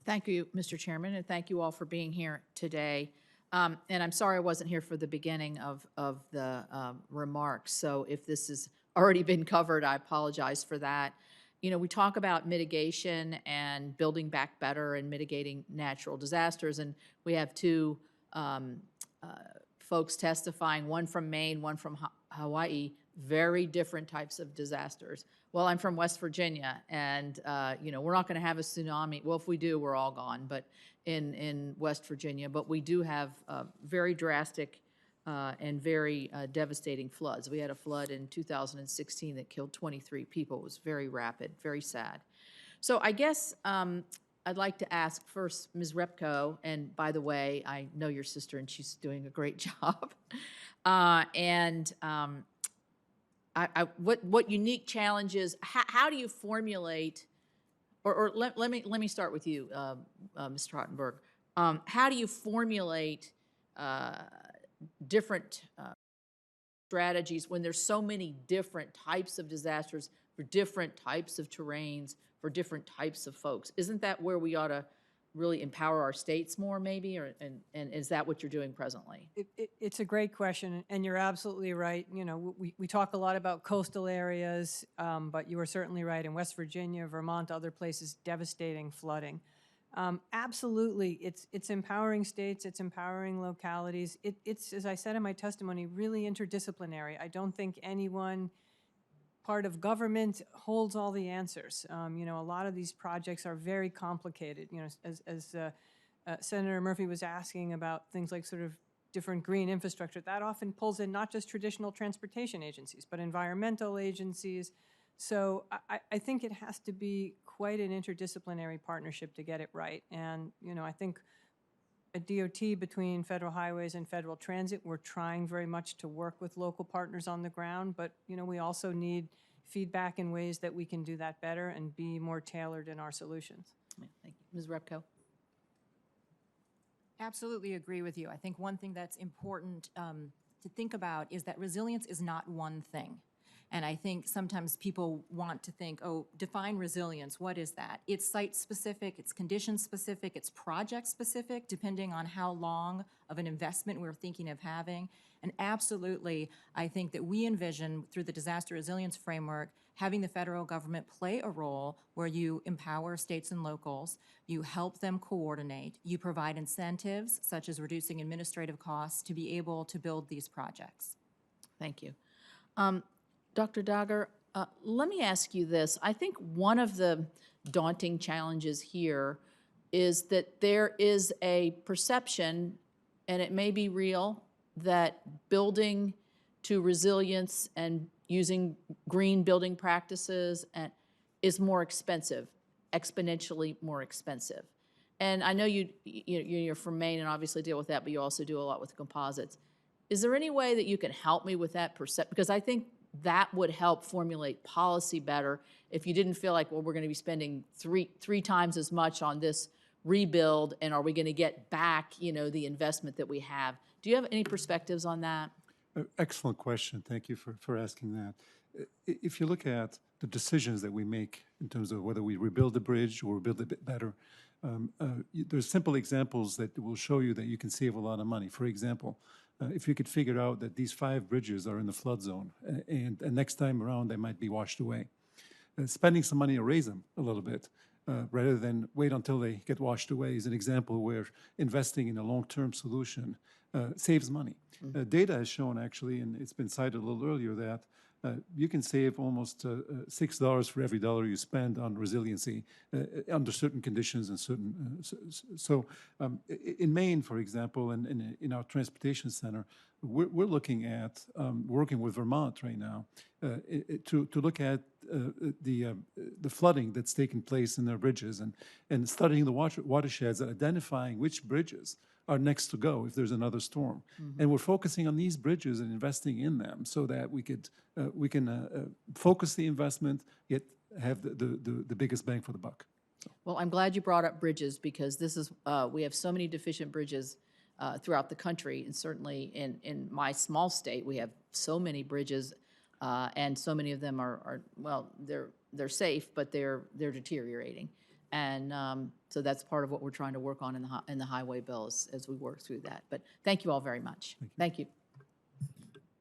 Thank you, Mr. Chairman, and thank you all for being here today. And I'm sorry I wasn't here for the beginning of the remarks. So if this has already been covered, I apologize for that. You know, we talk about mitigation and building back better and mitigating natural disasters, and we have two um, uh, folks testifying, one from Maine, one from Hawaii, very different types of disasters. Well, I'm from West Virginia, and you know, we're not going to have a tsunami. Well, if we do, we're all gone. But in West Virginia, but we do have very drastic and very devastating floods. We had a flood in 2016 that killed 23 people. It was very rapid, very sad. So I guess I'd like to ask first Ms. Repko, and by the way, I know your sister and she's doing a great job. What unique challenges, how do you formulate, or let me start with you, Ms. Trottenberg. How do you formulate different strategies when there's so many different types of disasters for different types of terrains, for different types of folks? Isn't that where we ought to really empower our states more, maybe, and is that what you're doing presently? It's a great question, and you're absolutely right. You know, we talk a lot about coastal areas, but you are certainly right. In West Virginia, Vermont, other places, devastating flooding. Absolutely, it's empowering states, it's empowering localities. It's, as I said in my testimony, really interdisciplinary. I don't think anyone part of government holds all the answers. You know, a lot of these projects are very complicated. You know, as Senator Murphy was asking about things like sort of different green infrastructure, that often pulls in not just traditional transportation agencies, but environmental agencies. So I think it has to be quite an interdisciplinary partnership to get it right. And, you know, I think a DOT between federal highways and federal transit, we're trying very much to work with local partners on the ground, but, you know, we also need feedback in ways that we can do that better and be more tailored in our solutions. Yeah, thank you. Ms. Repko? Absolutely agree with you. I think one thing that's important to think about is that resilience is not one thing. And I think sometimes people want to think, oh, define resilience, what is that? It's site-specific, it's condition-specific, it's project-specific, depending on how long of an investment we're thinking of having. And absolutely, I think that we envision, through the disaster resilience framework, having the federal government play a role where you empower states and locals, you help them coordinate, you provide incentives, such as reducing administrative costs, to be able to build these projects. Thank you. Dr. Dagher, let me ask you this. I think one of the daunting challenges here is that there is a perception, and it may be real, that building to resilience and using green building practices is more expensive, exponentially more expensive. And I know you're from Maine and obviously deal with that, but you also do a lot with composites. Is there any way that you can help me with that perception? Because I think that would help formulate policy better if you didn't feel like, well, we're going to be spending three times as much on this rebuild, and are we going to get back, you know, the investment that we have? Do you have any perspectives on that? Excellent question. Thank you for asking that. If you look at the decisions that we make in terms of whether we rebuild the bridge or rebuild it a bit better, there's simple examples that will show you that you can save a lot of money. For example, if you could figure out that these 5 bridges are in the flood zone and next time around they might be washed away, spending some money to raise them a little bit rather than wait until they get washed away is an example where investing in a long-term solution saves money. Data has shown actually, and it's been cited a little earlier, that you can save almost $6 for every dollar you spend on resiliency under certain conditions and certain. In Maine, for example, and in our transportation center, we're looking at working with Vermont right now to look at the flooding that's taking place in their bridges and studying the watersheds and identifying which bridges are next to go if there's another storm. And we're focusing on these bridges and investing in them so that we can focus the investment, yet have the biggest bang for the buck. Well, I'm glad you brought up bridges, because this is, we have so many deficient bridges throughout the country, and certainly in my small state, we have so many bridges, and so many of them are well, they're safe, but they're deteriorating. And so that's part of what we're trying to work on in the highway bills as we work through that. But thank you all very much. Thank you.